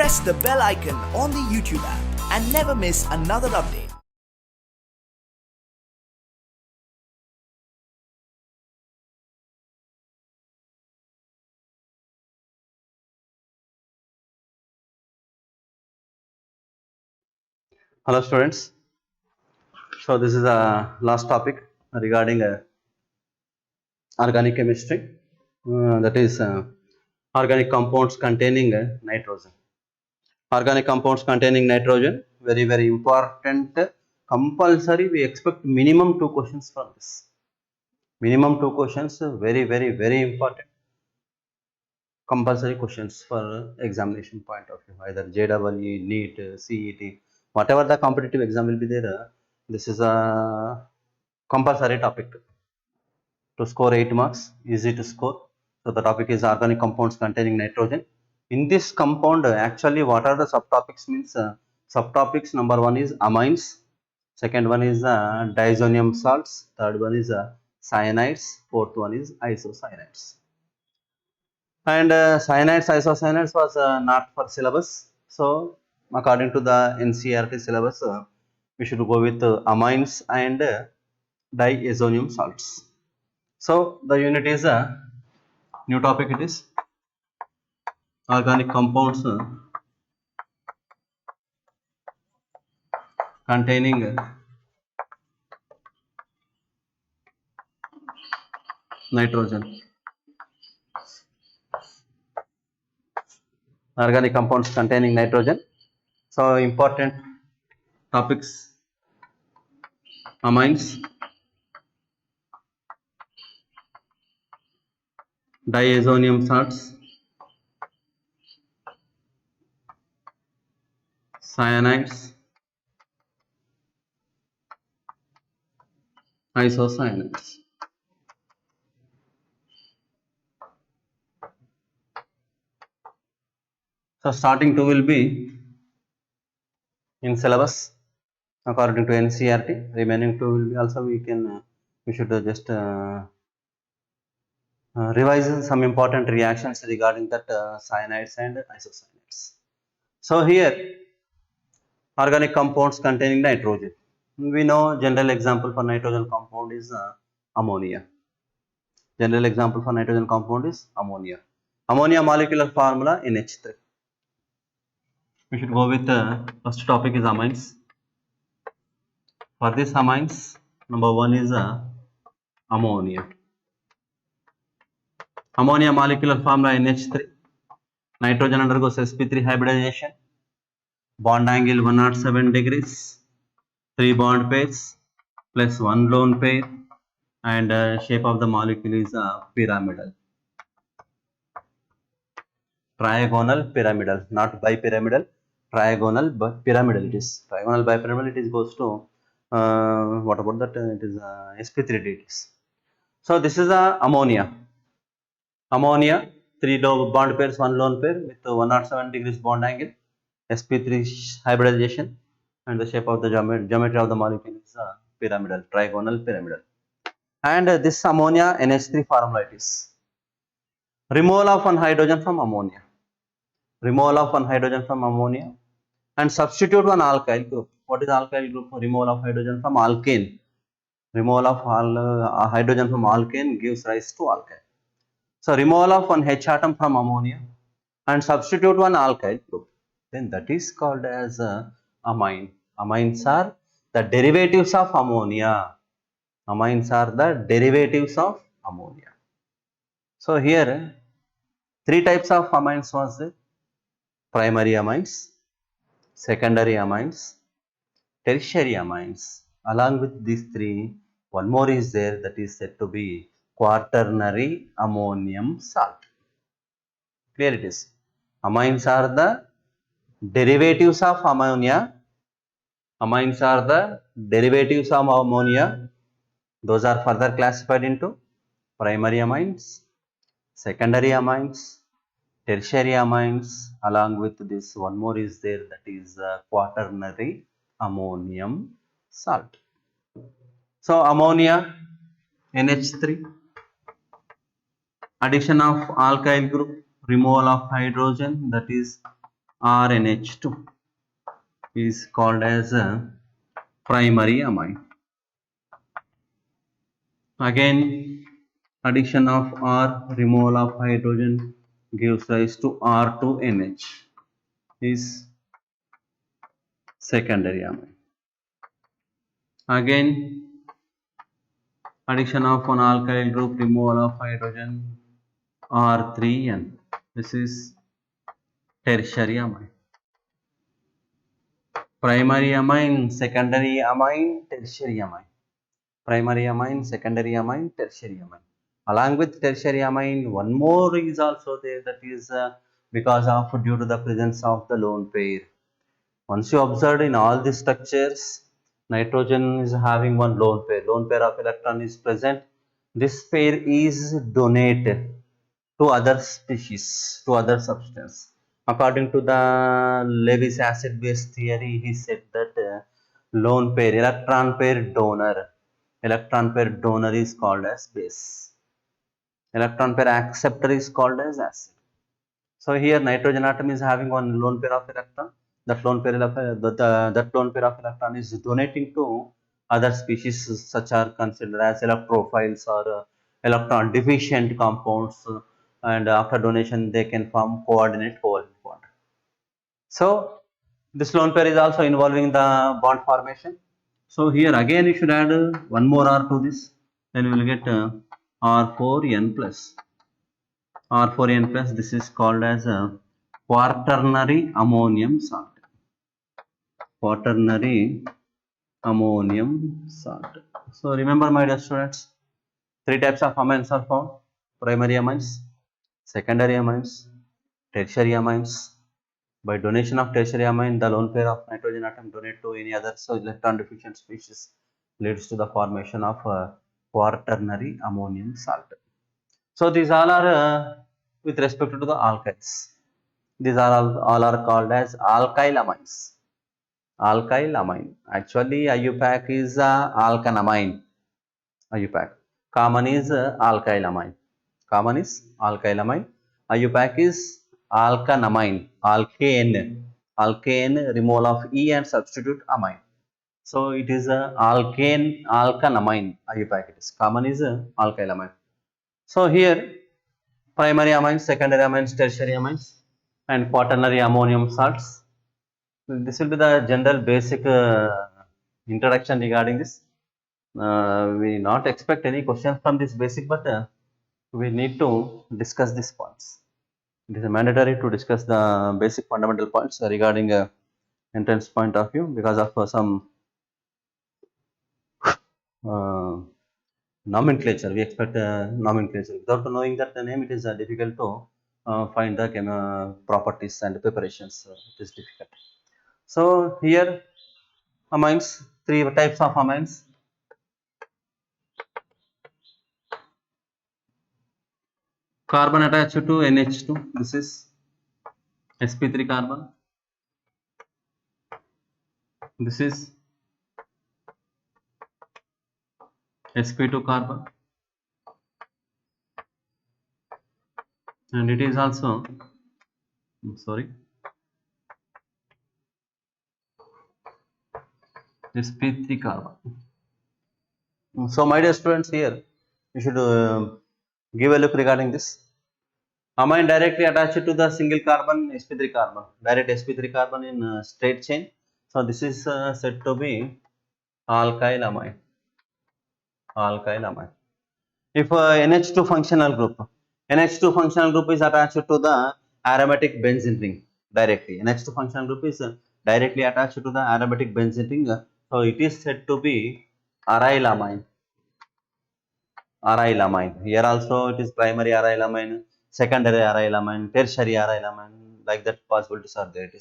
press the bell icon on the YouTube app and never miss another update. Hello students. So this is a last topic regarding organic chemistry. That is organic compounds containing nitrogen. Organic compounds containing nitrogen, very important. Compulsory. We expect minimum 2 questions from this. Minimum 2 questions. Very important. Compulsory questions for examination point of view. Either JEE, NEET, CET, whatever the competitive exam will be there. This is a compulsory topic to score 8 marks, easy to score. So the topic is organic compounds containing nitrogen. In this compound, actually, what are the subtopics means? Subtopics number 1 is amines, second one is diazonium salts, third one is cyanides, fourth one is isocyanides. And cyanides, isocyanides was not for syllabus. So according to the NCERT syllabus, we should go with amines and diazonium salts. So the unit is a new topic. It is organic compounds containing nitrogen. Organic compounds containing nitrogen. So important topics: amines, diazonium salts, cyanides, isocyanides. So starting 2 will be in syllabus according to NCERT. Remaining 2 will be also we should just revise some important reactions regarding that cyanides and isocyanides. So here organic compounds containing nitrogen. We know general example for nitrogen compound is ammonia. General example for nitrogen compound is ammonia. Ammonia molecular formula NH3. We should go with the first topic is amines. For this amines, number 1 is ammonia. Ammonia molecular formula NH3. Nitrogen undergoes sp3 hybridization. Bond angle 107 degrees. 3 bond pairs plus 1 lone pair, and shape of the molecule is pyramidal. Trigonal pyramidal, not bipyramidal. Trigonal pyramidal. It is trigonal bipyramidal. It is goes to what about that? It is sp3 degrees. So this is ammonia. Ammonia, 3 bond pairs, 1 lone pair with 107 degrees bond angle, sp3 hybridization, and the shape of the geometry of the molecule is pyramidal, trigonal pyramidal. And this ammonia NH3 formula it is. Removal of one hydrogen from ammonia. Removal of one hydrogen from ammonia and substitute one alkyl group. What is alkyl group? Removal of hydrogen from alkane. Removal of hydrogen from alkane gives rise to alkyl. So removal of one H atom from ammonia and substitute one alkyl group. Then that is called as amine. Amines are the derivatives of ammonia. Amines are the derivatives of ammonia. So here 3 types of amines was there: primary amines, secondary amines, tertiary amines. Along with these 3, one more is there, that is said to be quaternary ammonium salt. Clear it is. Amines are the derivatives of ammonia. Amines are the derivatives of ammonia. Those are further classified into primary amines, secondary amines, tertiary amines. Along with this, one more is there, that is quaternary ammonium salt. So ammonia NH3, addition of alkyl group, removal of hydrogen, that is RNH2 is called as a primary amine. Again, addition of R, removal of hydrogen gives rise to R2NH is secondary amine. Again, addition of one alkyl group, removal of hydrogen, R3N. This is tertiary amine. Primary amine, secondary amine, tertiary amine. Primary amine, secondary amine, tertiary amine. Along with tertiary amine, one more is also there, that is because of due to the presence of the lone pair. Once you observed in all these structures, nitrogen is having one lone pair. Lone pair of electron is present. This pair is donated to other species, to other substance. According to the Lewis acid base theory, he said that lone pair, electron pair donor is called as base. Electron pair acceptor is called as acid. So here nitrogen atom is having one lone pair of electron. That lone pair of that lone pair of electron is donating to other species, such are considered as electrophiles or electron deficient compounds, and after donation they can form coordinate covalent bond. So this lone pair is also involving the bond formation. So here again you should add one more R to this, then we will get R4N plus. R4N plus, this is called as a quaternary ammonium salt. Quaternary ammonium salt. So remember, my dear students, three types of amines are found: primary amines, secondary amines, tertiary amines. By donation of tertiary amine, the lone pair of nitrogen atom donate to any other so electron deficient species leads to the formation of quaternary ammonium salt. So these all are with respect to the alkyls. These are all are called as alkyl amines. Alkyl amine. Actually, IUPAC is alkanamine. IUPAC. Common is alkyl amine. Common is alkyl amine. IUPAC is alkanamine. Alkane. Alkane, removal of E and substitute amine. So it is a alkanamine. IUPAC it is. Common is alkyl amine. So here primary amines, secondary amines, tertiary amines, and quaternary ammonium salts. This will be the general basic introduction regarding this. We not expect any questions from this basic, but we need to discuss these points. It is mandatory to discuss the basic fundamental points regarding entrance point of view, because of some nomenclature. We expect nomenclature. Without knowing that the name, it is difficult to find the properties and preparations. It is difficult. So here amines, three types of amines. Carbon attached to NH2. This is sp3 carbon. This is sp2 carbon, and it is also sp3 carbon. So my dear students, here you should give a look regarding this. Amine directly attached to the single carbon sp3 carbon, direct sp3 carbon in straight chain. So this is said to be alkyl amine. Alkyl amine. If NH2 functional group is attached to the aromatic benzene ring directly. NH2 functional group is directly attached to the aromatic benzene ring. So it is said to be aryl amine. Aryl amine. Here also it is primary aryl amine, secondary aryl amine, tertiary aryl amine. Like that possibilities are there.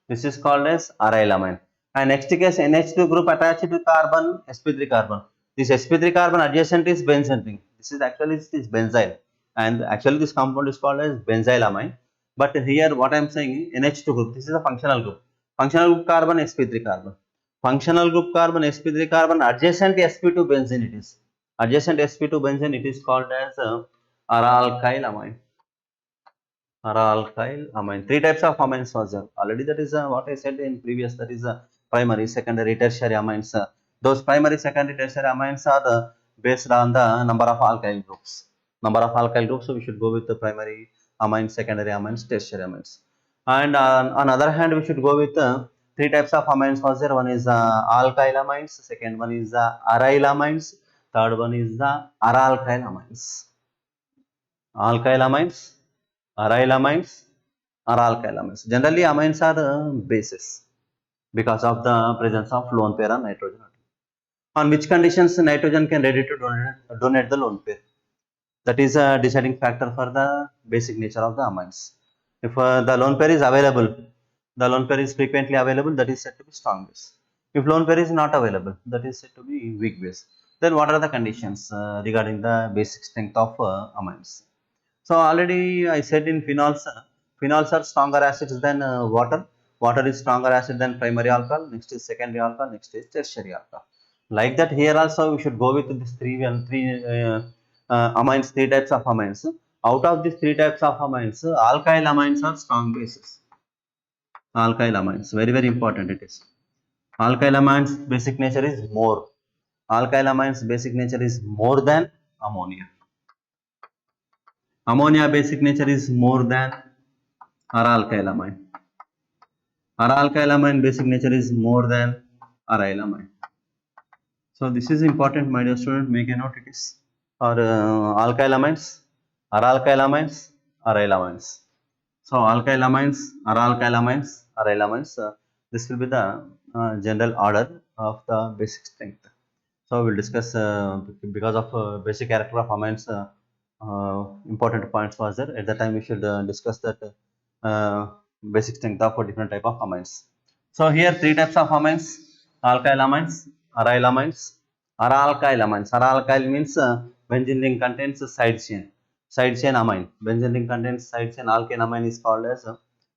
This is called as aryl amine. And next case, NH2 group attached to carbon sp3 carbon. This sp3 carbon adjacent is benzene ring. This is actually benzyl, and actually this compound is called as benzyl amine. But here what I am saying, NH2 group, this is a functional group. Functional group carbon sp3 carbon. Functional group carbon sp3 carbon adjacent sp2 benzene it is. Adjacent sp2 benzene, it is called as alkyl amine. alkyl amine. Three types of amines was there already. That is what I said in previous. That is primary, secondary, tertiary amines. Those primary, secondary, tertiary amines are based on the number of alkyl groups. Number of alkyl groups. So we should go with the primary amines, secondary amines, tertiary amines. And on other hand, we should go with three types of amines was there. One is alkyl amines. Second one is aryl amines. Third one is the aralkyl amines. Alkyl amines, aryl amines, or alkyl amines. Generally, amines are bases because of the presence of lone pair on nitrogen. On which conditions nitrogen can ready to donate the lone pair? That is a deciding factor for the basic nature of the amines. If the lone pair is available, the lone pair is frequently available, that is said to be strong base. If lone pair is not available, that is said to be weak base. Then what are the conditions regarding the basic strength of amines? So already I said in phenols, phenols are stronger acids than water. Water is stronger acid than primary alcohol. Next is secondary alcohol. Next is tertiary alcohol. Like that, here also we should go with this amines, three types of amines. Out of these three types of amines, alkyl amines are strong bases. Alkyl amines, very important it is. Alkyl amines basic nature is more. Alkyl amines basic nature is more than ammonia. Ammonia basic nature is more than aralkyl amine. Aralkyl amine basic nature is more than aryl amine. So this is important, my dear student. Make a note it is. Or alkyl amines, aralkyl amines, aryl amines. So alkyl amines, aralkyl amines, aryl amines. This will be the general order of the basic strength. So we'll discuss because of basic character of amines. Important points was there. At that time, we should discuss that basic strength of different type of amines. So here three types of amines: alkyl amines, aryl amines, aralkyl amines. Aralkyl means benzene ring contains side chain. Side chain amine. Benzene ring contains side chain. Alkane amine is called as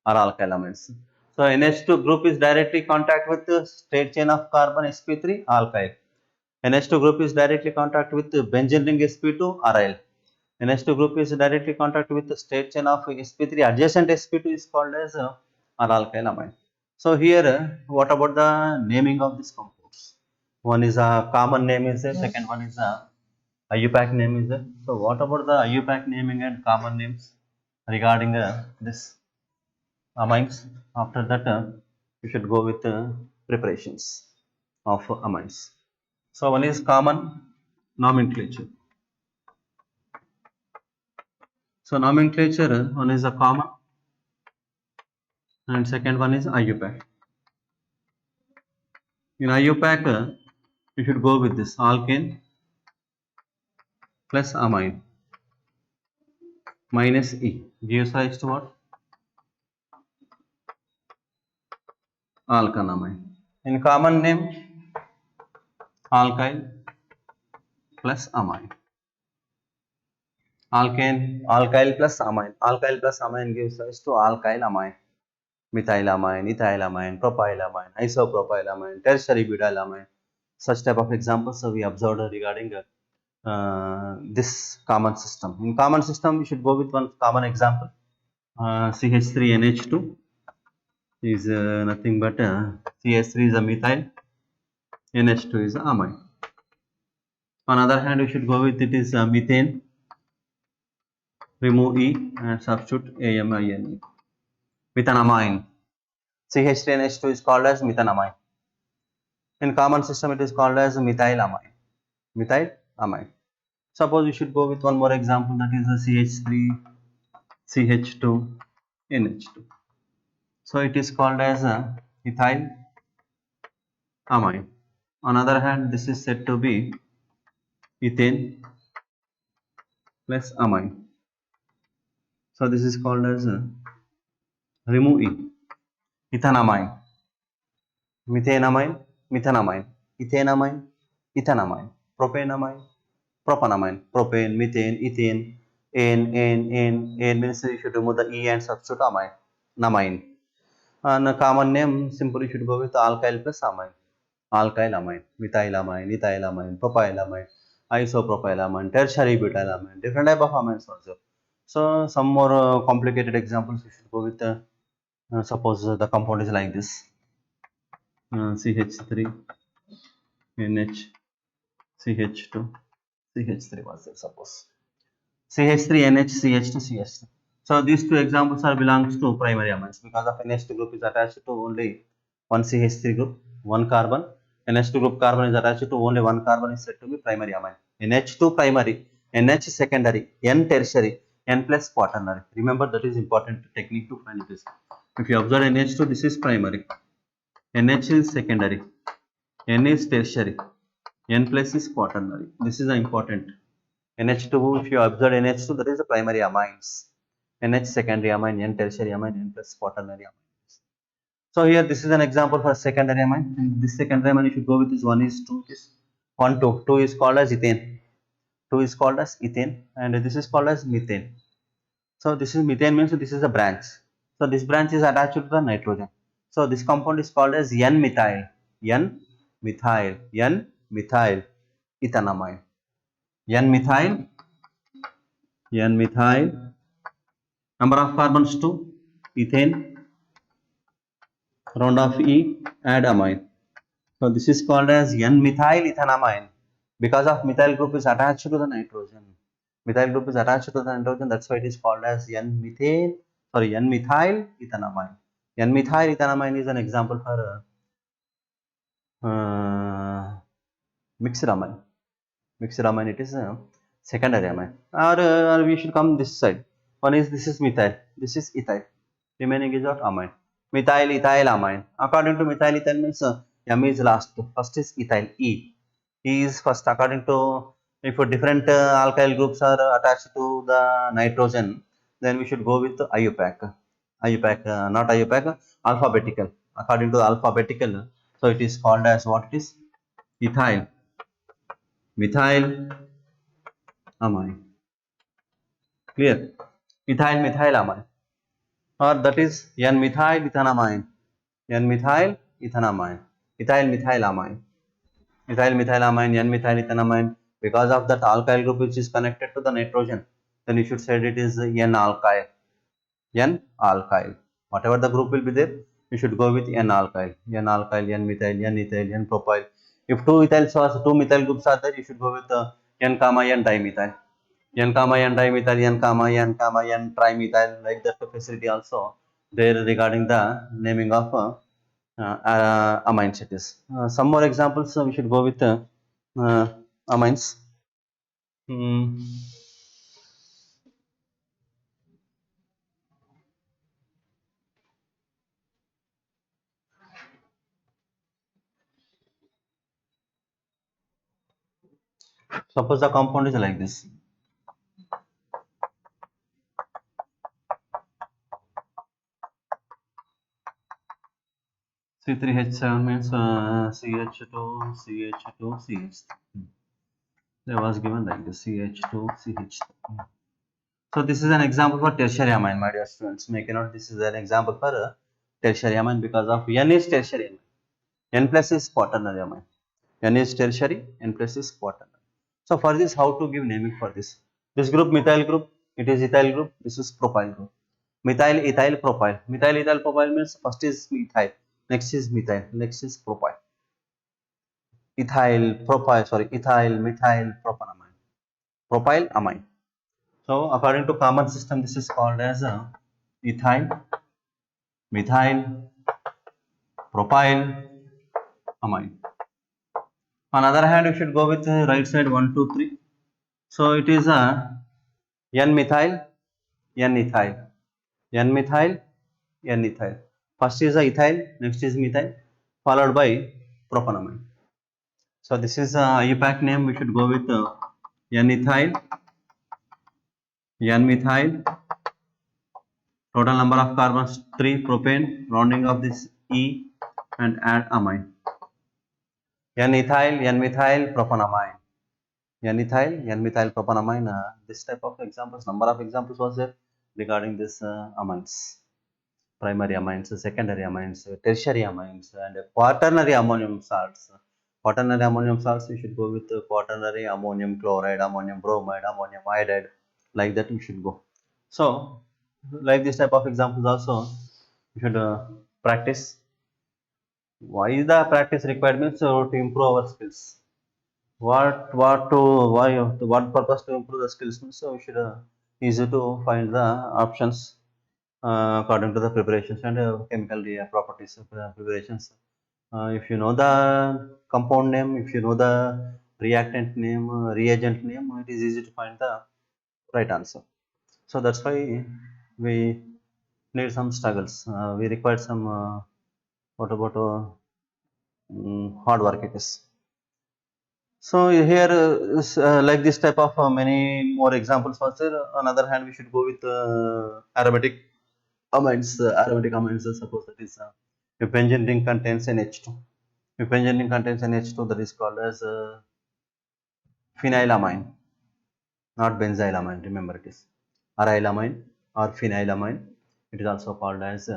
aralkyl amines. So NH2 group is directly contact with the straight chain of carbon sp3 alkyl. NH2 group is directly contact with benzene ring sp2 aryl. NH2 group is directly contact with the straight chain of sp3 adjacent sp2 is called as aralkyl amine. So here, what about the naming of these compounds? One is a common name is there, second one is a IUPAC name is there. So what about the IUPAC naming and common names regarding this amines? After that, you should go with preparations of amines. So one is common nomenclature. So nomenclature, one is a common and second one is IUPAC. In IUPAC, you should go with this alkane plus amine minus E gives rise to what? Alkanamine. In common name, alkyl plus amine. Alkyl plus amine. Alkyl plus amine gives rise to alkyl amine. Methylamine, ethylamine, propylamine, isopropylamine, tertiary butylamine. Such type of examples we observed regarding this common system. In common system, we should go with one common example. CH3NH2 is nothing but CH3 is a methyl, NH2 is a amine. On other hand, we should go with it is methane, remove E and substitute AMINE. Methanamine. CH3NH2 is called as methanamine. In common system, it is called as methylamine. Methylamine. Suppose we should go with one more example, that is a CH3, CH2, NH2. So it is called as a ethyl amine. On other hand, this is said to be ethane plus amine. So this is called as remove E. Ethanamine, methanamine, methanamine, ethanamine, ethanamine, propanamine, propanamine, propane, methane, ethane, N means you should remove the E and substitute amine, namine. And a common name, simply should go with alkyl plus amine. Alkyl amine, methylamine, ethylamine, propylamine, isopropylamine, tertiary butylamine, different type of amines also. So some more complicated examples we should go with. Suppose the compound is like this: CH3, NH, CH2, CH3 was there. Suppose CH3, NH, CH2, CH2. So these two examples are belongs to primary amines because of NH2 group is attached to only one CH3 group, one carbon. NH2 group carbon is attached to only one carbon is said to be primary amine. NH2 primary, NH secondary, N tertiary, N plus quaternary. Remember that is important technique to find this. If you observe NH2, this is primary, NH is secondary, N is tertiary, N plus is quaternary. This is important. NH2, if you observe NH2, that is the primary amines. NH secondary amine, N tertiary amine, N plus quaternary amines. So here this is an example for secondary amine. And this secondary amine you should go with this one is 2, this 1, 2. 2 is called as ethane. 2 is called as ethane and this is called as methane. So this is methane means this is a branch. So this branch is attached to the nitrogen. So this compound is called as N-methyl. N-methyl. N-methyl ethanamine. N-methyl. N-methyl. Number of carbons 2. Ethane. Round of E. Add amine. So this is called as N-methyl ethanamine. Because of methyl group is attached to the nitrogen. Methyl group is attached to the nitrogen. That's why it is called as N-methyl ethanamine. N-methyl ethanamine is an example for mixed amine. Mixed amine, it is a secondary amine. Or we should come this side. One is this is methyl. This is ethyl. Remaining is what amine. Methyl ethyl amine. According to methyl ethyl means M is last. First is ethyl E. E is first. According to if different alkyl groups are attached to the nitrogen, then we should go with IUPAC. IUPAC, not IUPAC, alphabetical. According to the alphabetical, so it is called as what it is? Ethyl, methyl amine. Clear? Ethyl methyl amine, or that is N-methyl ethanamine. N-methyl ethanamine. Ethyl methyl amine. Ethyl methyl amine, N-methyl ethanamine. Because of that alkyl group which is connected to the nitrogen, then you should say it is N-alkyl. N-alkyl. Whatever the group will be there, you should go with N-alkyl. N-alkyl, N-methyl, N-ethyl, N-propyl. If two methyl groups are there, you should go with N comma N dimethyl. N comma N dimethyl, N comma N trimethyl. Like that facility also there regarding the naming of amines. It is. Some more examples we should go with amines. Hmm. Suppose the compound is like this. C3H7 means CH2, CH2, CH3. There was given like this CH2, CH3. So this is an example for tertiary amine, my dear students. Make a note. This is an example for tertiary amine because of N is tertiary amine. N plus is quaternary amine. N is tertiary, N plus is quaternary. So for this, how to give naming for this? This group, methyl group, it is ethyl group. This is propyl group. Methyl, ethyl, propyl. Methyl, ethyl, propyl means first is methyl, next is methyl, next is propyl. Ethyl, methyl, propanamine. Propyl amine. So according to common system, this is called as ethyl, methyl, propyl amine. On other hand, we should go with right side 1, 2, 3. So it is N-methyl, N-ethyl, N-methyl, N-ethyl. First is ethyl, next is methyl, followed by propanamine. So this is IUPAC name. We should go with N-ethyl, N-methyl. Total number of carbons 3, propane, rounding of this E, and add amine. N-ethyl, N-methyl, propanamine. N-ethyl, N-methyl, propanamine. This type of examples, number of examples was there regarding this amines. Primary amines, secondary amines, tertiary amines, and quaternary ammonium salts. Quaternary ammonium salts, we should go with quaternary ammonium chloride, ammonium bromide, ammonium iodide. Like that, we should go. So like this type of examples also you should practice. Why is the practice required means to improve our skills. What to why what purpose to improve the skills means so we should easy to find the options according to the preparations and chemical properties of preparations. If you know the compound name, if you know the reactant name, reagent name, it is easy to find the right answer. So that's why we need some struggles. We require some what about hard work it is. So here like this type of many more examples was there. On other hand, we should go with aromatic amines. Aromatic amines, suppose that is if benzene ring contains an H2. If benzene ring contains an H2, that is called as phenylamine, not benzylamine. Remember it is arylamine or phenylamine. It is also called as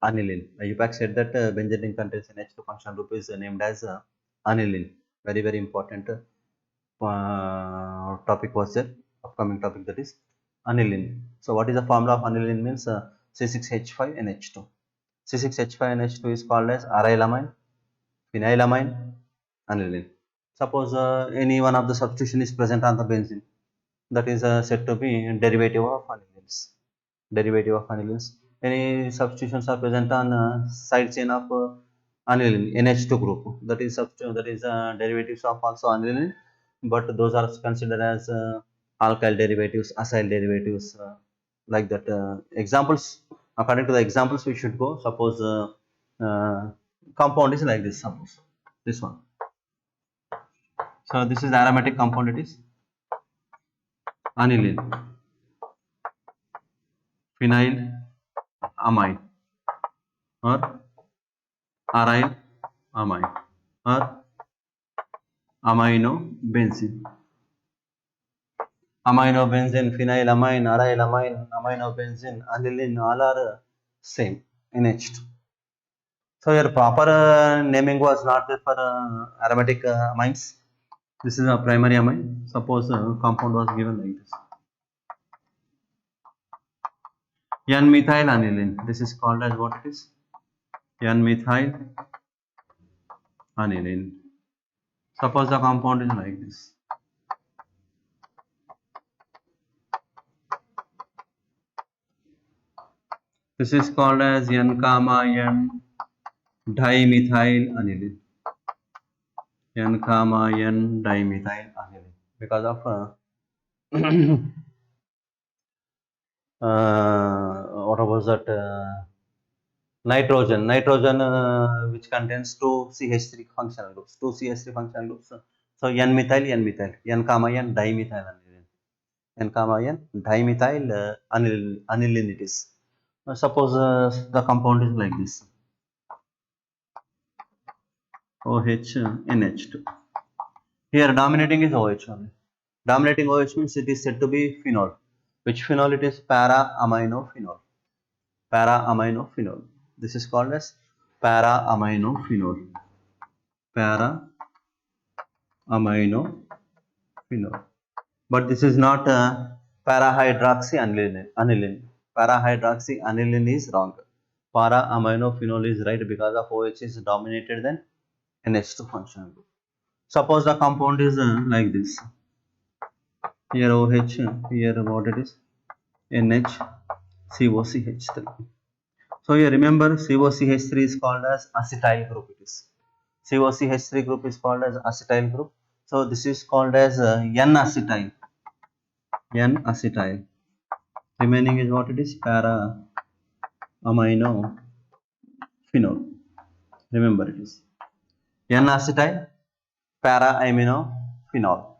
aniline. UPAC said that benzene ring contains an H2 functional group is named as aniline. Very important topic was there. Upcoming topic, that is aniline. So what is the formula of aniline means C6H5NH2. C6H5NH2 is called as arylamine, phenylamine, aniline. Suppose any one of the substitution is present on the benzene, that is said to be derivative of anilines. Derivative of anilines. Any substitutions are present on side chain of aniline NH2 group, that is derivatives of also aniline, but those are considered as alkyl derivatives, acyl derivatives, like that. Examples, according to the examples we should go. Suppose uh, compound is like this. Suppose this one. So this is the aromatic compound. It is aniline, phenyl amine, or aryl amine, or amino benzene. Amino benzene, phenyl amine, aryl amine, amino benzene, aniline, all are same NH2. So your proper naming was not there for aromatic amines. This is a primary amine. Suppose compound was given like this. N-methyl aniline. This is called as what it is? N-methyl aniline. Suppose the compound is like this. This is called as N-N dimethyl aniline. N-N dimethyl aniline. Because of what was that? Nitrogen which contains two CH3 functional groups. Two CH3 functional groups. So N-methyl, N-N dimethyl aniline. N-N dimethyl aniline it is. Suppose the compound is like this. OH NH2. Here dominating is OH only. Dominating OH means it is said to be phenol. Which phenol it is? Para-aminophenol. Para-aminophenol. This is called as para-aminophenol. Para-aminophenol. But this is not para-hydroxyaniline. Para-hydroxyaniline is wrong. Para-aminophenol is right because of OH is dominated than NH2 functional group. Suppose the compound is like this. Here OH, here what it is? NHCOCH3. So you remember COCH3 is called as acetyl group. It is COCH3 group is called as acetyl group. So this is called as N-acetyl. N-acetyl. Remaining is what it is? Para-aminophenol. Remember it is N-acetyl, para-aminophenol.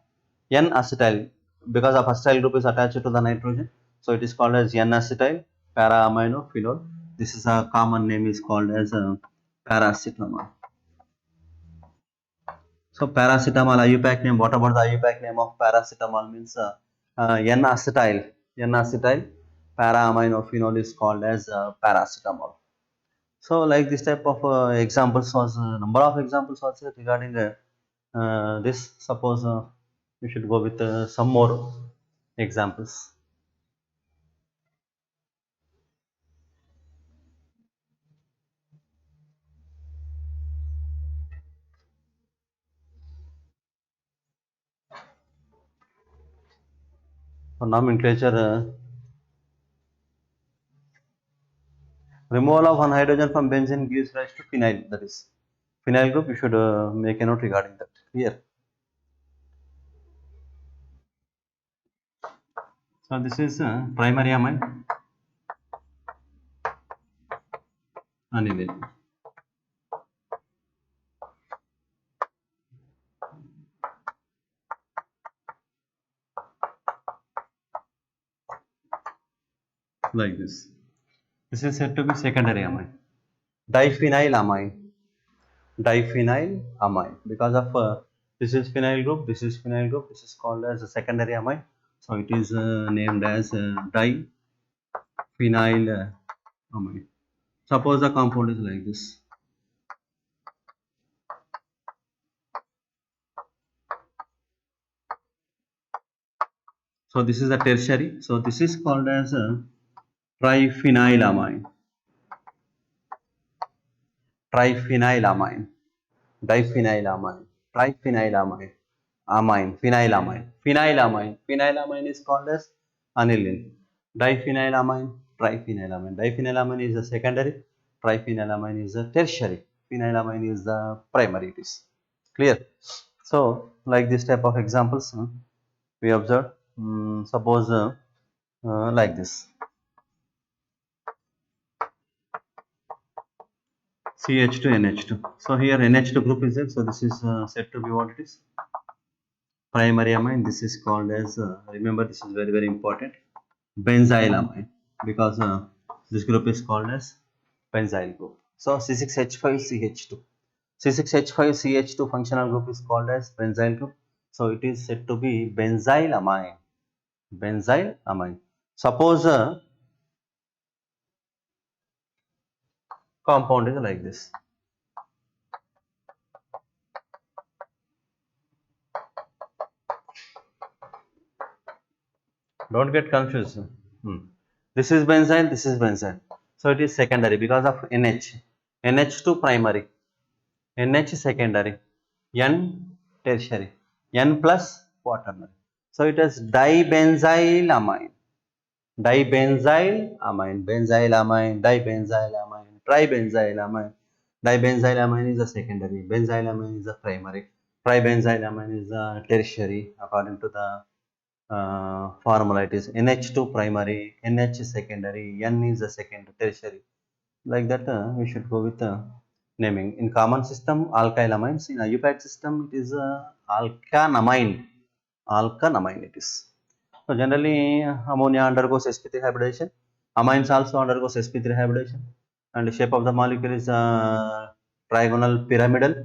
N-acetyl, because of acetyl group is attached to the nitrogen, so it is called as N-acetyl para-aminophenol. This is a common name is called as paracetamol. So paracetamol IUPAC name. What about the IUPAC name of paracetamol? Means N-acetyl. N-acetyl para-aminophenol is called as paracetamol. So like this type of examples was number of examples also regarding this. Suppose we should go with some more examples. For nomenclature, removal of one hydrogen from benzene gives rise to phenyl. That is phenyl group. You should make a note regarding that. Here. So this is primary amine aniline. Like this. This is said to be secondary amine. Diphenylamine. Diphenylamine. Because of this is phenyl group, this is phenyl group. This is called as a secondary amine. So it is named as diphenylamine. Suppose the compound is like this. So this is a tertiary. So this is called as a triphenylamine. Triphenylamine. Diphenylamine. Triphenylamine. Amine. Phenylamine. Phenylamine. Phenylamine is called as aniline. Diphenylamine. Triphenylamine. Diphenylamine is the secondary. Triphenylamine is the tertiary. Phenylamine is the primary. It is clear. So like this type of examples we observe. Suppose like this. CH2 NH2. So here NH2 group is there. So this is said to be what it is. Primary amine. This is called as remember this is very important. Benzyl amine because this group is called as benzyl group. So C6H5CH2. C6H5CH2 functional group is called as benzyl group. So it is said to be benzyl amine. Benzyl amine. Suppose a compound is like this. Don't get confused. This is benzyl, this is benzyl. So it is secondary because of NH. NH2 primary, NH secondary, N tertiary, N plus quaternary. So it is dibenzylamine, dibenzylamine, benzylamine, dibenzylamine, tribenzylamine. Dibenzylamine is the secondary, benzylamine is the primary, tribenzylamine is the tertiary according to the formula. It is NH2 primary, NH secondary, N is the second tertiary. Like that, we should go with naming. In common system, alkyl amines. In IUPAC system, it is alkanamine. Alkanamine it is. So generally, ammonia undergoes sp3 hybridization. Amines also undergoes sp3 hybridization. And the shape of the molecule is trigonal pyramidal.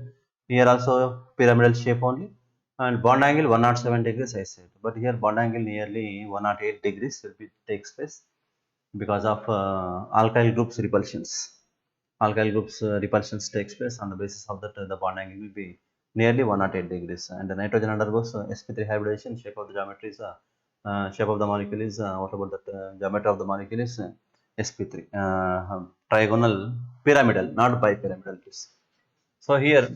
Here also pyramidal shape only. And bond angle 107 degrees I said. But here bond angle nearly 108 degrees will be takes place because of alkyl groups repulsions. Alkyl groups repulsions takes place on the basis of that the bond angle will be nearly 108 degrees. And the nitrogen undergoes sp3 hybridization. Shape of the geometry is shape of the molecule is what about that geometry of the molecule is sp3 trigonal pyramidal, not bipyramidal. So here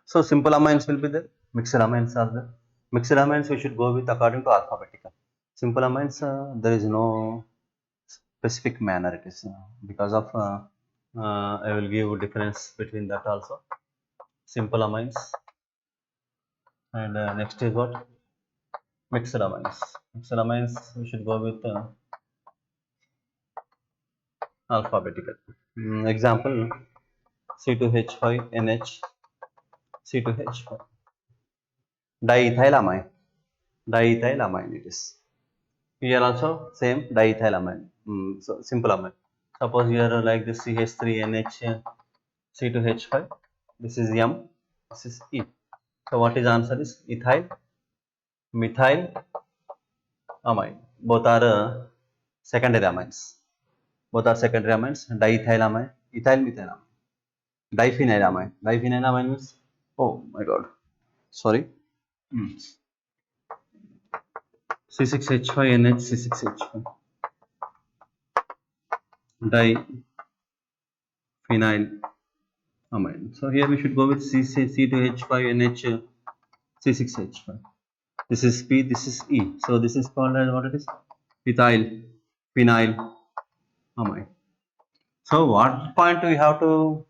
so simple amines will be there, mixed amines are there. Mixed amines we should go with according to alphabetical. Simple amines there is no specific manner it is because of I will give difference between that also. Simple amines and next is what mixed amines. Mixed amines we should go with alphabetical. Example C2H5NH C2H5 diethylamine. Diethylamine it is. Here also same diethylamine. So simple amine. Suppose here like this CH3NH C2H5. This is M. This is E. So what is answer is ethyl, methyl amine. Both are secondary amines. Both are secondary amines. Diethylamine, ethyl methylamine. Diphenylamine. Diphenylamine means Oh my god. Sorry. Mm. C6H5NH C6H5 diphenylamine. So here we should go with C2H5NH C6H5. This is P, this is E. So this is called as what it is? Ethyl phenylamine. So what point we have to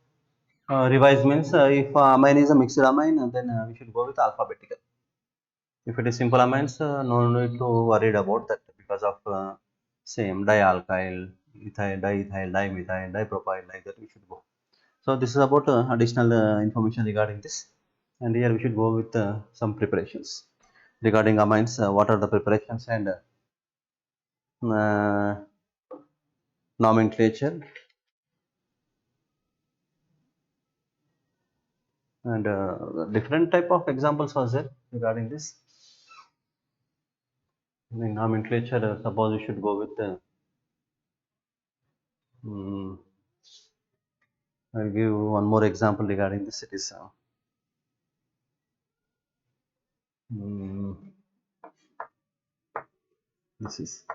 revise means if amine is a mixed amine, then we should go with alphabetical. If it is simple amines, no need to worried about that because of same dialkyl, ethyl, diethyl, dimethyl, dipropyl, like that we should go. So this is about additional information regarding this, and here we should go with some preparations regarding amines. What are the preparations and nomenclature, and different type of examples was there regarding this. In nomenclature, suppose we should go with mm, I'll give one more example regarding this. It is mm, this is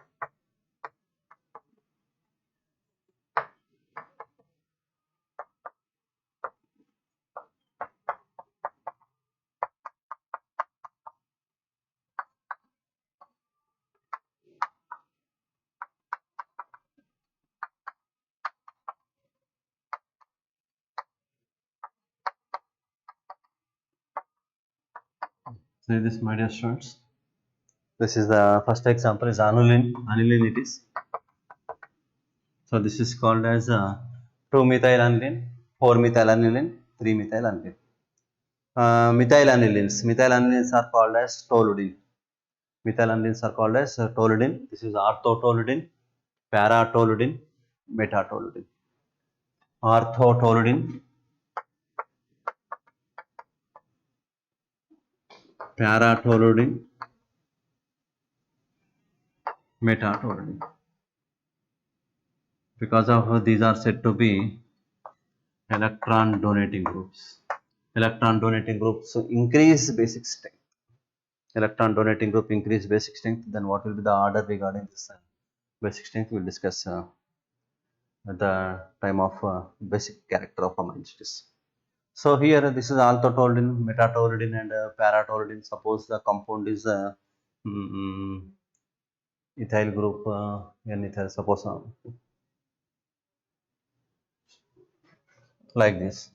see this, my dear students. This is the first example is aniline. Aniline it is. So this is called as 2-methyl aniline, 4-methyl aniline, 3-methyl aniline. Methyl anilines. Methyl anilines are called as toluidine. Methyl anilines are called as toluidine. This is orthotoluidine, paratoluidine, metatoluidine. Orthotoluidine, paratoluidine, metatoluidine. Because of these are said to be electron donating groups. Electron donating groups increase basic strength. Electron donating group increase basic strength. Then what will be the order regarding this basic strength? We'll discuss at the time of basic character of amine acids. So here this is alpha-toluidine, metatoluidine, and paratoluidine. Suppose the compound is mm, ethyl group N-ethyl. Suppose like this.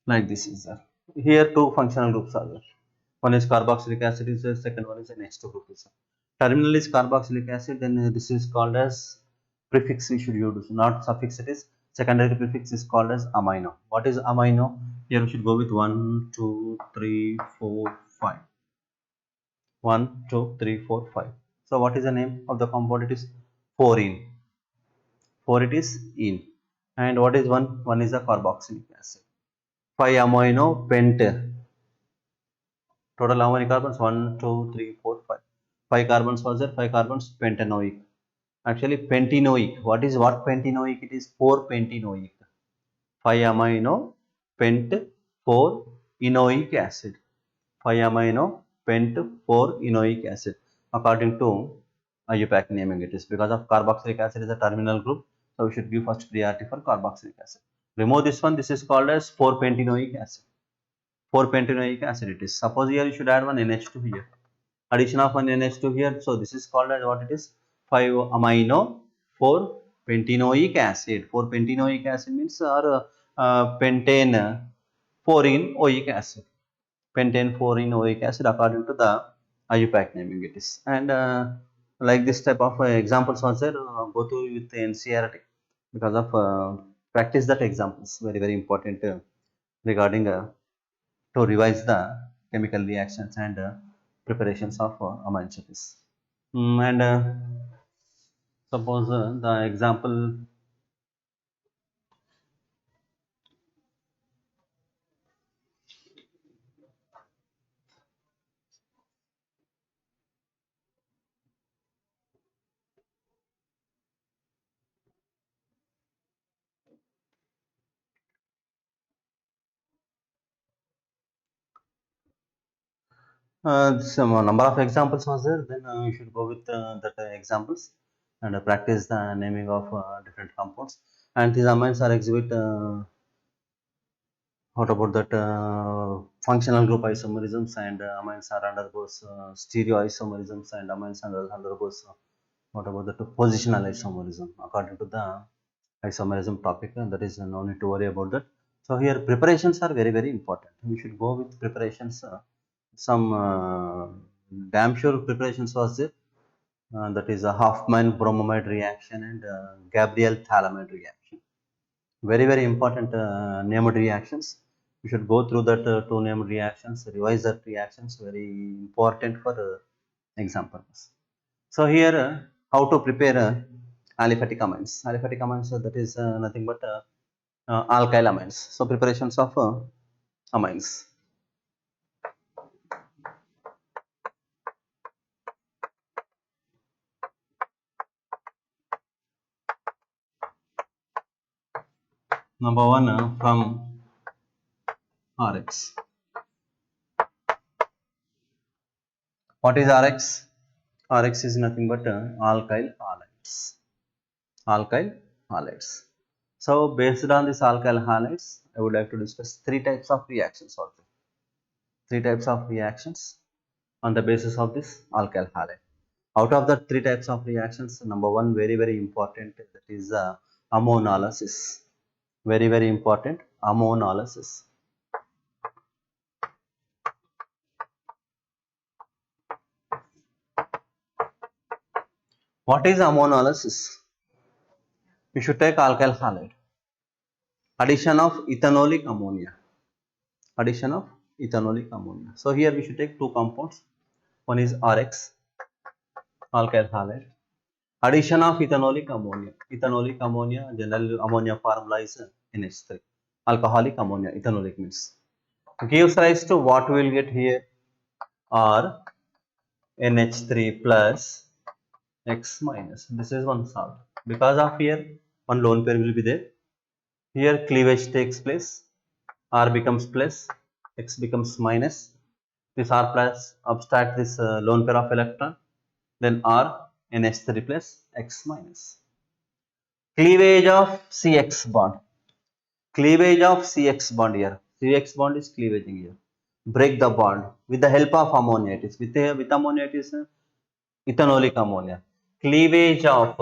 Like this is there. Here two functional groups are there. One is carboxylic acid is there, second one is an H2 group is there. Terminal is carboxylic acid, then this is called as prefix we should use, not suffix it is. Secondary prefix is called as amino. What is amino? Here we should go with 1, 2, 3, 4, 5. 1, 2, 3, 4, 5. So what is the name of the compound? It is 4-ene. 4 it is ene. And what is 1? 1 is a carboxylic acid. 5 amino pent. Total how many carbons? 1, 2, 3, 4, 5. 5 carbons was there, 5 carbons pentanoic. Actually, pentenoic. What pentenoic? It is 4 pentenoic. 5 amino pent 4 enoic acid. 5 amino pent 4 enoic acid. According to IUPAC naming it is because of carboxylic acid is a terminal group. So we should give first priority for carboxylic acid. Remove this one. This is called as 4 pentenoic acid. 4 pentanoic acid it is. Suppose here you should add one NH2 here. Addition of one NH2 here. So this is called as what it is? 5 amino 4 pentanoic acid. 4 pentanoic acid means pentane 4 in oic acid. Pentane 4 in oic acid according to the IUPAC naming it is. And like this type of examples was there. Go to with the NCERT because of practice that examples very important regarding to revise the chemical reactions and preparations of amine acids. And suppose the example Some number of examples was there. Then you should go with that examples and practice the naming of different compounds. And these amines are exhibit. What about that functional group isomerisms and amines are undergoes stereoisomerisms and amines undergoes what about the positional isomerism according to the isomerism topic, and that is no need to worry about that. So here preparations are very very important. We should go with preparations. Some damn sure preparations was there. That is a Hoffman bromamide reaction and Gabriel phthalimide reaction. Very very important named reactions. You should go through that two named reactions, revise that reactions. Very important for exam purpose. So here, how to prepare aliphatic amines? Aliphatic amines that is nothing but alkyl amines. So preparations of amines. Number one from Rx. What is Rx? Rx is nothing but alkyl halides. Alkyl halides. So based on this alkyl halides, I would like to discuss three types of reactions also. Three types of reactions on the basis of this alkyl halide. Out of the three types of reactions, number one very very important, that is ammonolysis. Very very important, ammonolysis. What is ammonolysis? You should take alkyl halide. Addition of ethanolic ammonia. Addition of ethanolic ammonia. So here we should take two compounds. One is RX, alkyl halide. Addition of ethanolic ammonia. Ethanolic ammonia, general ammonia formula is NH3. Alcoholic ammonia, ethanolic means. Gives rise to what we will get here are NH3 plus X minus. This is one salt. Because of here, one lone pair will be there. Here cleavage takes place. R becomes plus, X becomes minus. This R plus abstract this lone pair of electron. Then R NH3 plus X minus. Cleavage of CX bond. Cleavage of CX bond here. CX bond is cleavaging here. Break the bond with the help of ammonia. It is with ammonia. It is ethanolic ammonia. Cleavage of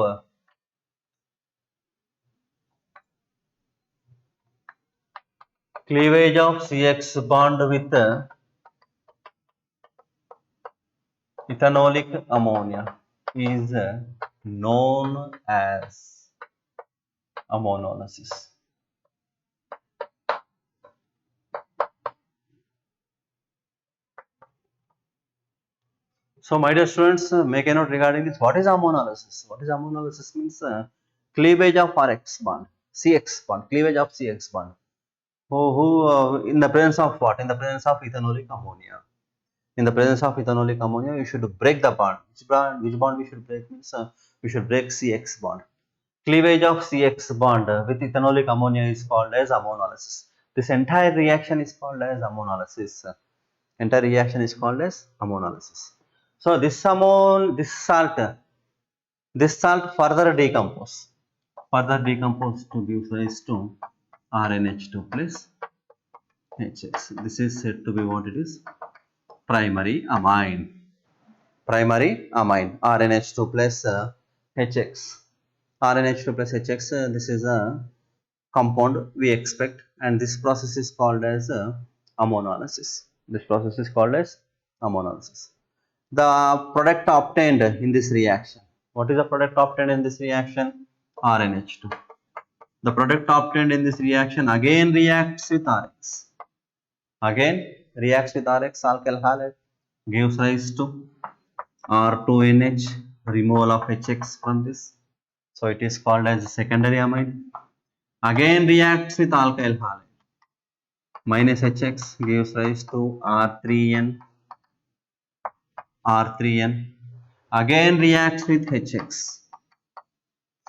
CX bond with ethanolic ammonia is known as ammonolysis. So, my dear students, make a note regarding this. What is ammonolysis? What is ammonolysis means cleavage of RX bond, CX bond, cleavage of CX bond. In the presence of what? In the presence of ethanolic ammonia. In the presence of ethanolic ammonia, you should break the bond. Which bond we should break means we should break CX bond. Cleavage of CX bond with ethanolic ammonia is called as ammonolysis. This entire reaction is called as ammonolysis. Entire reaction is called as ammonolysis. So this salt further decompose to give rise to RNH2 plus HX. This is said to be what it is, primary amine. Primary amine RNH2 plus HX. RNH2 plus HX. This is a compound we expect, and this process is called as ammonolysis. This process is called as ammonolysis. The product obtained in this reaction. What is the product obtained in this reaction? RNH2. The product obtained in this reaction again reacts with RX. Again reacts with RX, alkyl halide, gives rise to R2NH, removal of HX from this. So it is called as secondary amine. Again reacts with alkyl halide. Minus HX gives rise to R3N. Again reacts with HX.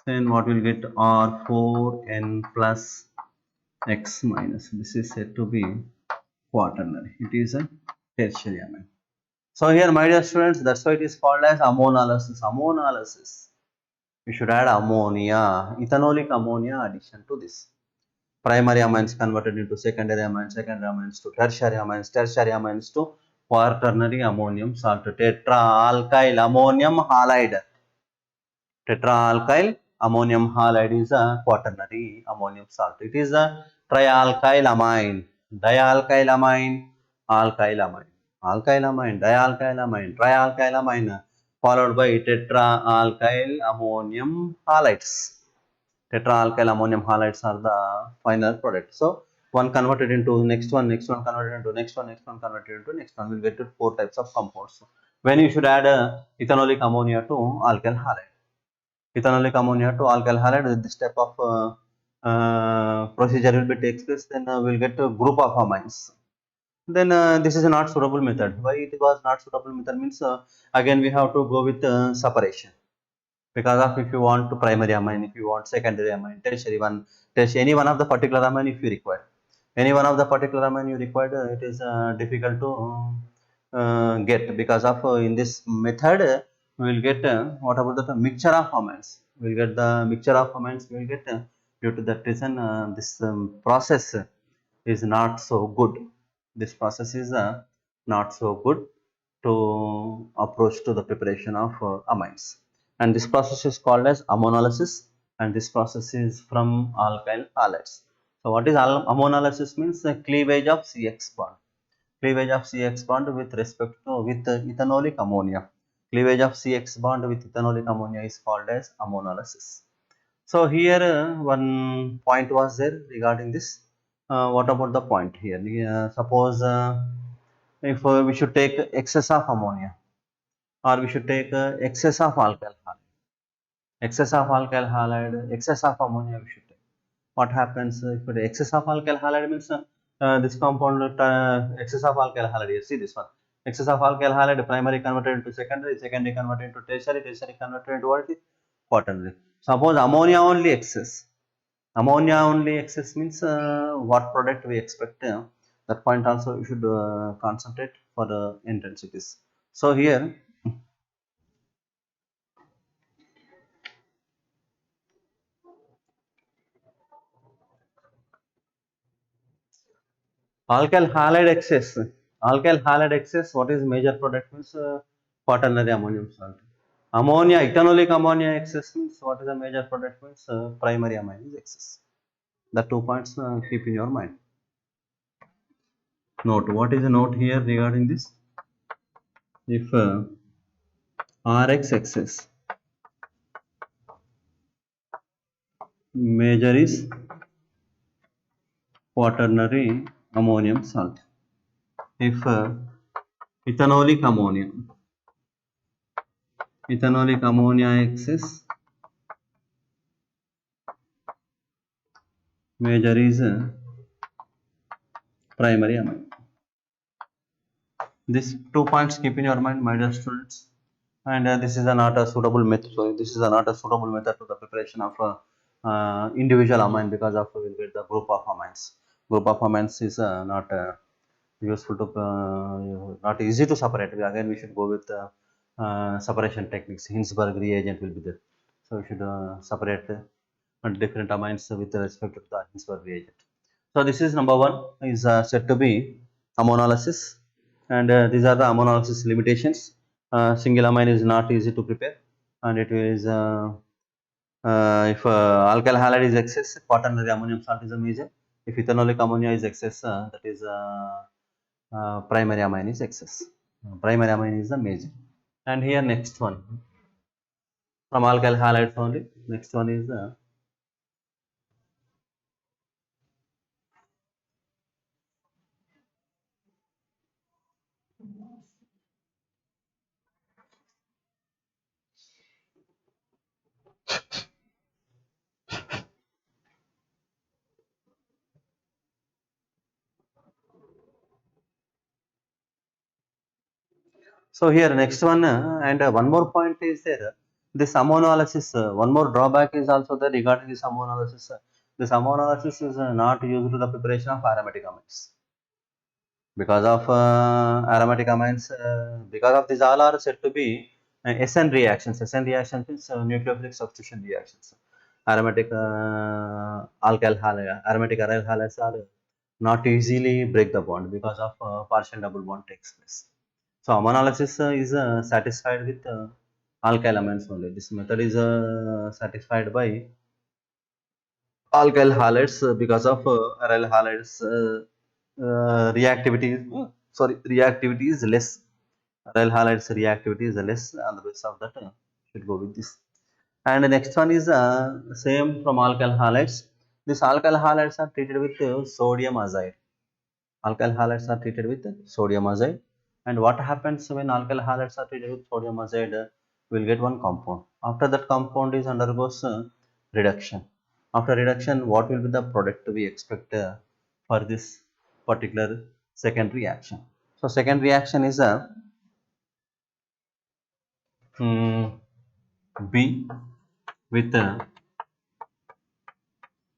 Then what will get? R4N plus X minus. This is said to be quaternary. It is a tertiary amine. So here, my dear students, that's why it is called as ammonolysis. Ammonolysis. We should add ammonia, ethanolic ammonia addition to this. Primary amines converted into secondary amines to tertiary amines to quaternary ammonium salt, tetraalkyl ammonium halide. Tetraalkyl ammonium halide is a quaternary ammonium salt. It is a trialkyl amine, dialkyl amine, alkyl amine, alkyl amine, dialkyl amine, trialkyl amine, followed by tetraalkyl ammonium halides. Tetraalkyl ammonium halides are the final product. So one converted into next one converted into next one converted into next one. We'll get to 4 types of compounds. When you should add ethanolic ammonia to alkyl halide. Ethanolic ammonia to alkyl halide, this type of procedure will be takes place, then we'll get a group of amines. Then this is a not suitable method. Why it was not suitable method means, again we have to go with separation, because of if you want to primary amine, if you want secondary amine, tertiary one, any one of the particular amine if you require, any one of the particular amine you required, it is difficult to get, because of in this method we will get what about the mixture of amines, we will get the mixture of amines, we will get due to that reason this process is not so good. This process is not so good to approach to the preparation of amines, and this process is called as ammonolysis, and this process is from alkyl halides. So what is ammonolysis means? Cleavage of CX bond, cleavage of CX bond with respect to with ethanolic ammonia. Cleavage of CX bond with ethanolic ammonia is called as ammonolysis. So here one point was there regarding this. What about the point here? Suppose if we should take excess of ammonia, or we should take excess of alkyl halide, excess of alkyl halide, excess of ammonia we should take. What happens if the excess of alkyl halide means this compound excess of alkyl halide, you see this one, excess of alkyl halide, primary converted into secondary, secondary converted into tertiary, tertiary converted into what? Quaternary. Suppose ammonia only excess, ammonia only excess means what product we expect, that point also you should concentrate for the intensities. So here alkyl halide excess, alkyl halide excess, what is major product means quaternary ammonium salt. Ammonia, ethanolic ammonia excess means what is the major product means primary amine is excess. The 2 points keep in your mind. Note, what is the note here regarding this? If Rx excess, major is quaternary ammonium salt. If ethanolic ammonia, ethanolic ammonia excess, major is primary amine. These 2 points keep in your mind, my dear students. And this is not a suitable method. So this is not a suitable method to the preparation of individual amine, because of we will get the group of amines. Group of amines is not useful to not easy to separate. Again we should go with separation techniques. Hinsberg reagent will be there. So we should separate different amines with respect to the Hinsberg reagent. So this is number one, is said to be ammonolysis, and these are the ammonolysis limitations. Single amine is not easy to prepare, and it is if alkyl halide is excess, quaternary ammonium salt is a major. If ethanolic ammonia is excess, that is primary amine is excess. Primary amine is the major. And here next one from alkyl halides only. Next one is so here next one, and one more point is there. This ammonolysis, one more drawback is also there regarding this ammonolysis. This ammonolysis is not used to the preparation of aromatic amines. because of aromatic amines, because of these all are said to be SN reactions. SN reactions means nucleophilic substitution reactions. Aromatic aromatic aryl halides are not easily break the bond because of partial double bond takes place. So ammonolysis is satisfied with alkyl amines only. This method is satisfied by alkyl halides because of aryl halides reactivity reactivity is less. Aryl halides reactivity is less, on the basis of that should go with this. And the next one is same from alkyl halides. These alkyl halides are treated with sodium azide. Alkyl halides are treated with sodium azide. And what happens when alkyl halides are treated with sodium azide? We'll get one compound. After that compound is undergoes reduction. After reduction, what will be the product we expect for this particular second reaction? So second reaction is a B with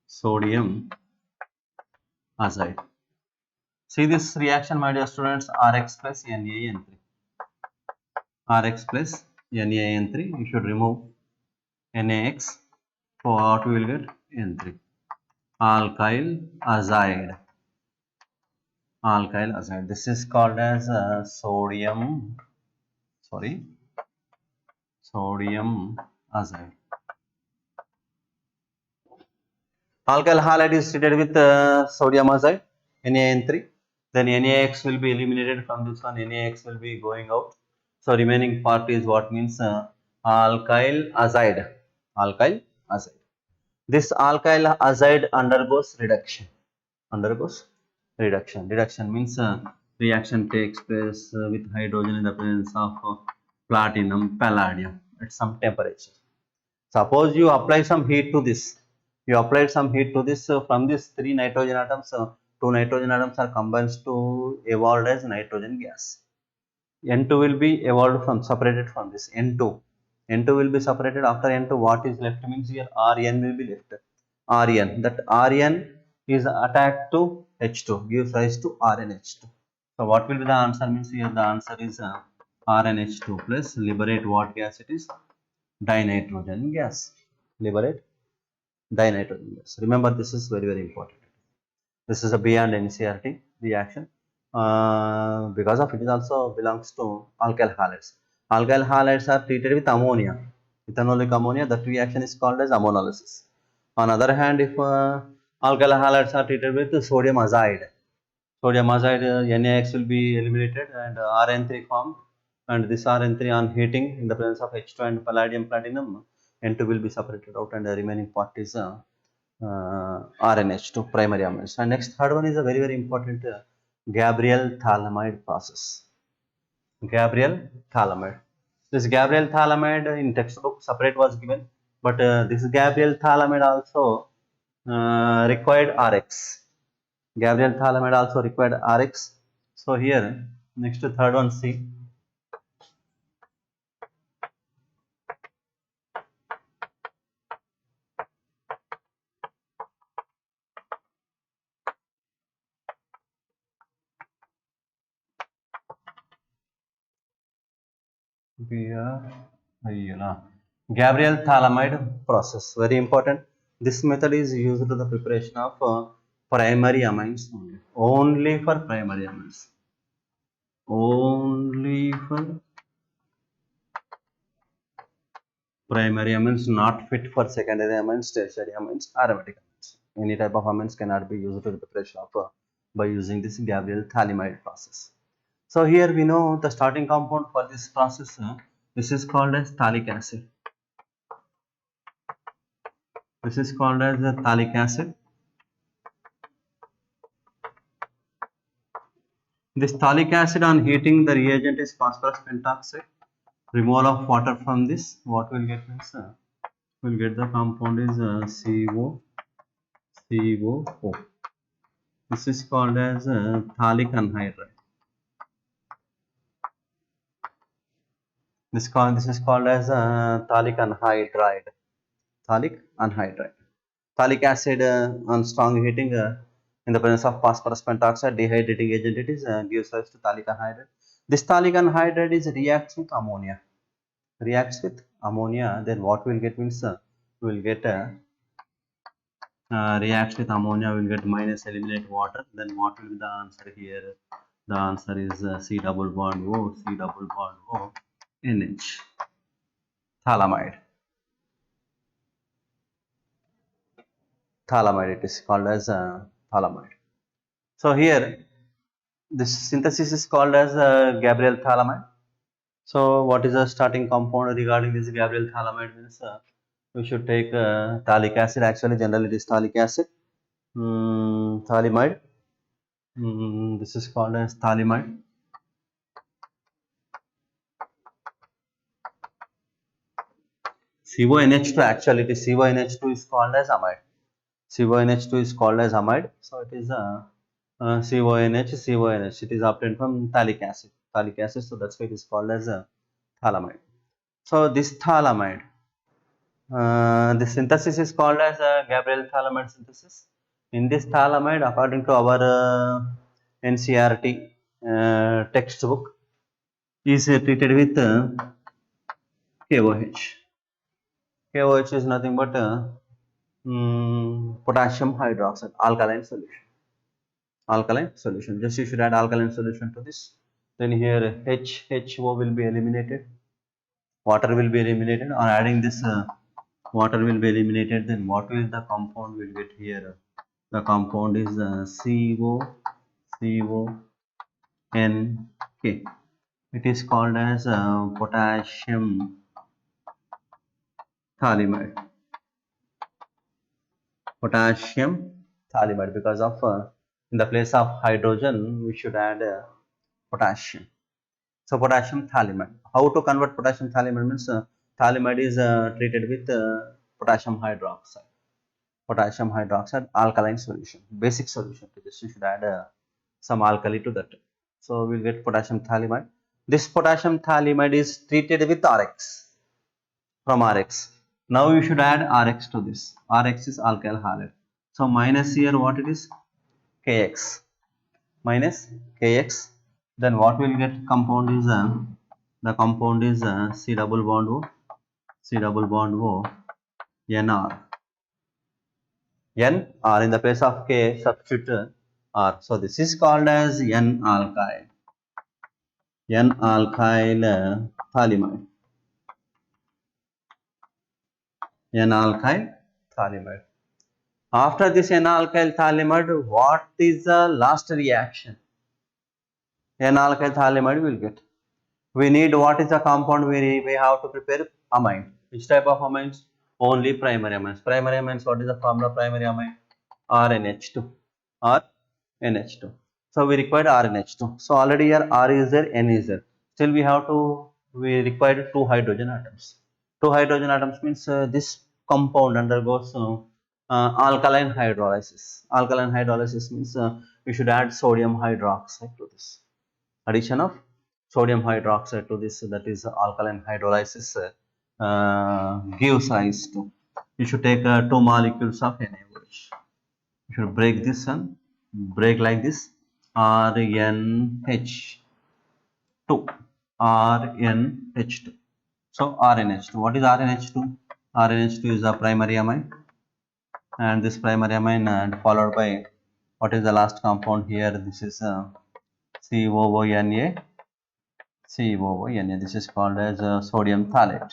sodium azide. See this reaction, my dear students, Rx plus NaN3. Rx plus NaN3. You should remove NaX. For what we will get? N3. Alkyl azide. Alkyl azide. This is called as sodium azide. Alkyl halide is treated with sodium azide, NaN3. Then NaX will be eliminated from this one. NaX will be going out. So remaining part is what means alkyl azide. Alkyl azide. This alkyl azide undergoes reduction. Reduction means reaction takes place with hydrogen in the presence of platinum, palladium at some temperature. Suppose you apply some heat to this. You applied some heat to this. From these three nitrogen atoms, two nitrogen atoms are combined to evolve as nitrogen gas. N2 will be evolved from separated from this N2. N2 will be separated. After N2, what is left means here Rn will be left. Rn, that Rn is attached to H2, gives rise to RnH2. So what will be the answer means here the answer is RnH2 plus liberate what gas it is? Dinitrogen gas. Liberate dinitrogen gas. Remember this is very very important. This is a beyond NCERT reaction. Because of it is also belongs to alkyl halides. Alkyl halides are treated with ammonia, ethanolic ammonia. That reaction is called as ammonolysis. On other hand, if alkyl halides are treated with sodium azide, NaX will be eliminated and Rn3 formed, and this Rn3 on heating in the presence of H2 and palladium platinum, N2 will be separated out and the remaining part is RnH2 primary amines. And next third one is a very very important Gabriel Thalamide process. Gabriel Thalamide. This Gabriel Thalamide in textbook separate was given, but this Gabriel Thalamide also required Rx. Gabriel Thalamide also required Rx. So here next to third one C. Gabriel Thalamide process, very important. This method is used to the preparation of primary amines only for primary amines. Only for primary amines, not fit for secondary amines, tertiary amines, aromatic amines. Any type of amines cannot be used to the preparation of by using this Gabriel Thalamide process. So here we know the starting compound for this process. This is called as phthalic acid. This is called as the phthalic acid. This phthalic acid on heating, the reagent is phosphorus pentoxide. Removal of water from this, what we'll get means we'll get the compound is COO. This is called as phthalic anhydride. This is called as phthalic anhydride. Phthalic anhydride. Phthalic acid on strong heating In the presence of phosphorus pentoxide, dehydrating agent, it is gives rise to phthalic anhydride. This phthalic anhydride is reacts with ammonia. Reacts with ammonia, then what we'll get means we'll get reacts with ammonia, we'll get minus eliminate water. Then what will be the answer here? The answer is C double bond O, C double bond O, NH, phthalimide. Phthalimide, it is called as phthalimide. So here, this synthesis is called as Gabriel phthalimide. So what is the starting compound regarding this Gabriel phthalimide means we should take phthalic acid. Actually, generally it is phthalic acid. Phthalimide. This is called as phthalimide. CONH2, actually it is CONH2 is called as amide. CONH2 is called as amide. So it is CONH. It is obtained from phthalic acid. Phthalic acid. So that's why it is called as phthalimide. So this phthalimide, the synthesis is called as Gabriel phthalimide synthesis. In this phthalimide, according to our NCERT textbook, is treated with KOH. KOH is nothing but potassium hydroxide, alkaline solution. Alkaline solution. Just you should add alkaline solution to this. Then here HO will be eliminated. Water will be eliminated. On adding this water will be eliminated. Then what will the compound will get here? The compound is CONK. It is called as potassium phthalimide. Potassium phthalimide, because of in the place of hydrogen we should add potassium. So potassium phthalimide. How to convert potassium phthalimide means phthalimide is treated with potassium hydroxide. Potassium hydroxide alkaline solution, basic solution to this. You should add some alkali to that. So we'll get potassium phthalimide. This potassium phthalimide is treated with RX, from RX. Now you should add RX to this. RX is alkyl halide. So minus here what it is? KX. Minus KX. Then what we'll get compound is the compound is C double bond O, C double bond O, NR. N R in the place of K, substitute R. So this is called as N alkyl. N alkyl phthalimide. N alkyl phthalimide. After this N alkyl phthalimide, what is the last reaction? N alkyl phthalimide will get. We need what is the compound we have to prepare? Amine. Which type of amines? Only primary amines. Primary amines, what is the formula of primary amine? RNH2. RNH2. So we required RNH2. So already here R is there, N is there. Still we required 2 hydrogen atoms. 2 hydrogen atoms means this compound undergoes alkaline hydrolysis. Alkaline hydrolysis means we should add sodium hydroxide to this. Addition of sodium hydroxide to this, that is alkaline hydrolysis, gives rise to. You should take 2 molecules of NaOH. You should break this one, break like this, RNH2, RNH2. So RNH2. What is RNH2? RNH2 is a primary amine, and this primary amine followed by what is the last compound here? This is COONA. COONA. This is called as sodium phthalate.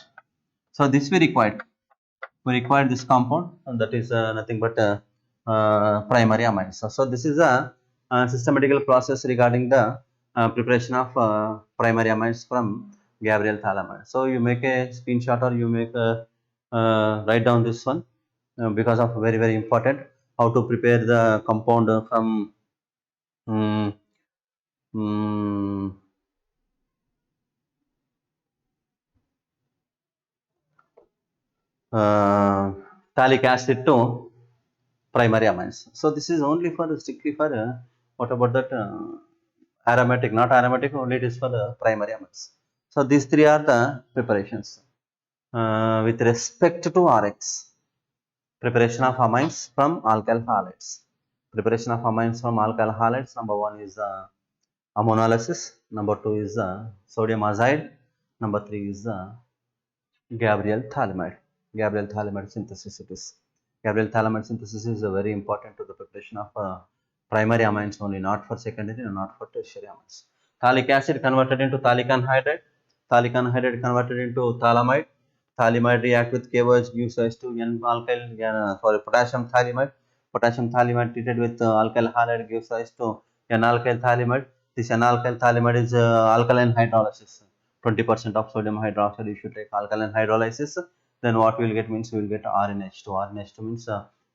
So this we required. We required this compound, and that is nothing but primary amines. So this is a systematical process regarding the preparation of primary amines from Gabriel phthalimide. So you make a screenshot, or you make a write down this one because of very important, how to prepare the compound from phthalic acid to primary amines. So this is only for strictly for what about that aromatic, not aromatic, only it is for the primary amines. So these 3 are the preparations with respect to RX. Preparation of amines from alkyl halides. Preparation of amines from alkyl halides. Number one is ammonolysis. Number two is sodium azide. Number three is Gabriel thalamide. Gabriel thalamide synthesis it is. Gabriel thalamide synthesis is very important to the preparation of primary amines only, not for secondary and not for tertiary amines. Thalic acid converted into thalic anhydride. Thalic anhydride converted into thalamide. Thalamide react with KOH gives rise to N-alkyl, potassium thalamide. Potassium thalamide treated with alkyl halide gives rise to N-alkyl thalamide. This N-alkyl thalamide is alkaline hydrolysis. 20% of sodium hydroxide, if you take alkaline hydrolysis, then what we will get means we will get RNH2. RNH2 means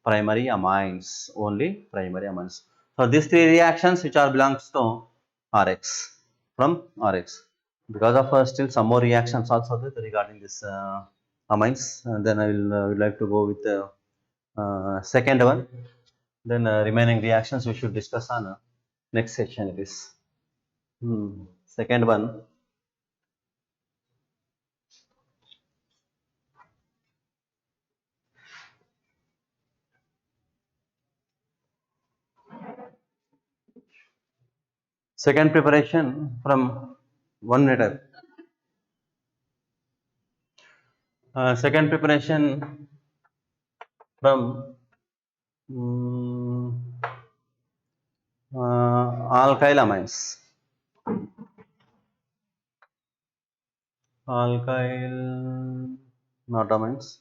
primary amines, only primary amines. So these three reactions which are belongs to RX, from RX. Because of still some more reactions also there regarding this amines, then I will like to go with the second one. Then remaining reactions we should discuss on next section. It is second one. Second preparation from 1 meter. Second preparation from alkyl amines. Alkyl, not amines.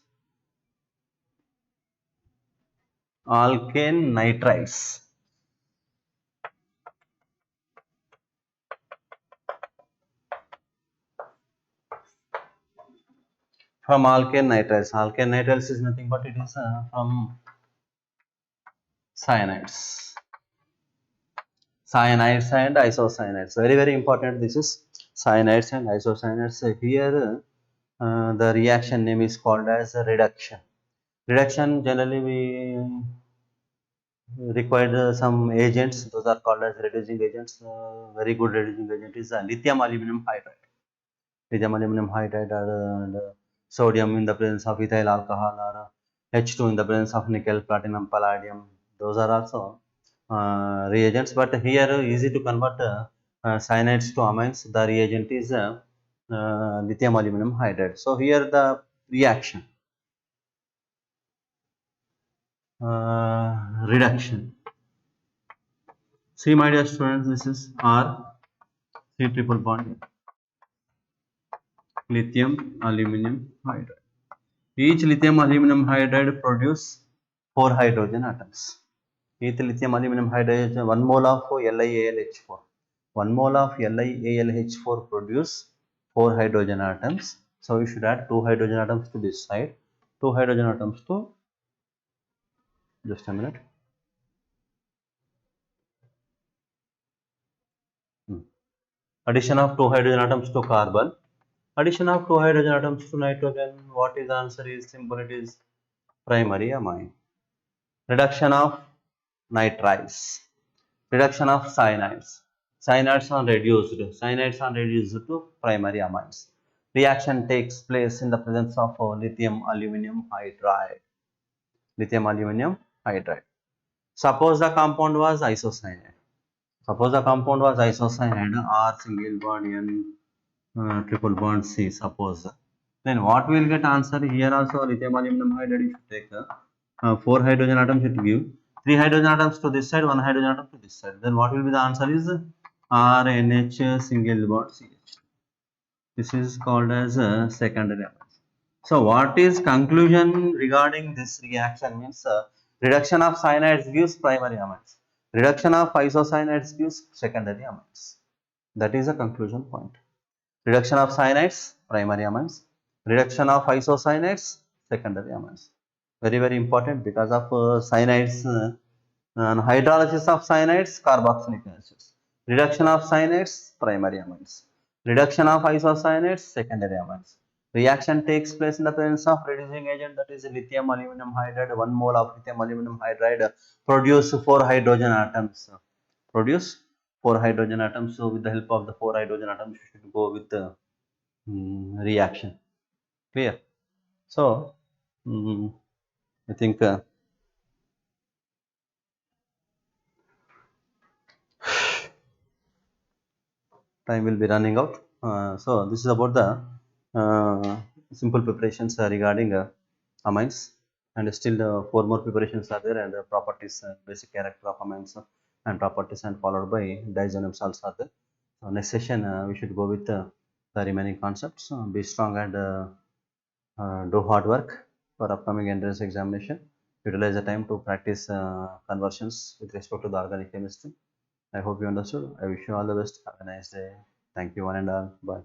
Alkane nitrides. From alkane nitrides. Alkane nitrides is nothing but it is from cyanides. Cyanides and isocyanides. Very, very important. This is cyanides and isocyanides. Here the reaction name is called as reduction. Reduction, generally we require some agents. Those are called as reducing agents. Very good reducing agent is lithium aluminum hydride. Lithium aluminum hydride and sodium in the presence of ethyl alcohol, or H2 in the presence of nickel, platinum, palladium. Those are also reagents. But here easy to convert cyanides to amines. The reagent is lithium aluminum hydride. So here the reaction. Reduction. See, my dear students, this is R, C triple bond, lithium aluminum hydride. Each lithium aluminum hydride produce 4 hydrogen atoms. Each lithium aluminum hydride is 1 mole of LiAlH4. 1 mole of LiAlH4 produce 4 hydrogen atoms. So we should add 2 hydrogen atoms to this side, 2 hydrogen atoms to, just a minute. Addition of 2 hydrogen atoms to carbon. Addition of 2 hydrogen atoms to nitrogen. What is the answer? Is simple. It is primary amine. Reduction of nitrides. Reduction of cyanides. Cyanides are reduced. Cyanides are reduced to primary amines. Reaction takes place in the presence of lithium aluminum hydride. Lithium aluminum hydride. Suppose the compound was isocyanide. Suppose the compound was isocyanide, R single bond N triple bond C. Suppose. Then what we will get answer here also lithium aluminum hydride. You should take 4 hydrogen atoms it give 3 hydrogen atoms to this side, 1 hydrogen atom to this side. Then what will be the answer is RNH single bond CH. This is called as secondary amines. So what is conclusion regarding this reaction means reduction of cyanides gives primary amines. Reduction of isocyanides gives secondary amines. That is a conclusion point. Reduction of cyanides, primary amines. Reduction of isocyanates, secondary amines. Very, very important because of cyanides and hydrolysis of cyanides, carboxylic acids. Reduction of cyanides, primary amines. Reduction of isocyanates, secondary amines. Reaction takes place in the presence of reducing agent, that is lithium aluminum hydride. 1 mole of lithium aluminum hydride produce 4 hydrogen atoms. Produce 4 hydrogen atoms. So with the help of the 4 hydrogen atoms, you should go with the reaction. Clear? So I think time will be running out. So this is about the simple preparations regarding amines, and still four more preparations are there, and the properties, basic character of amines and properties, and followed by diazoam salts are there. So next session we should go with the remaining concepts. Be strong and do hard work for upcoming entrance examination. Utilize the time to practice conversions with respect to the organic chemistry. I hope you understood. I wish you all the best. Have a nice day. Thank you, one and all. Bye.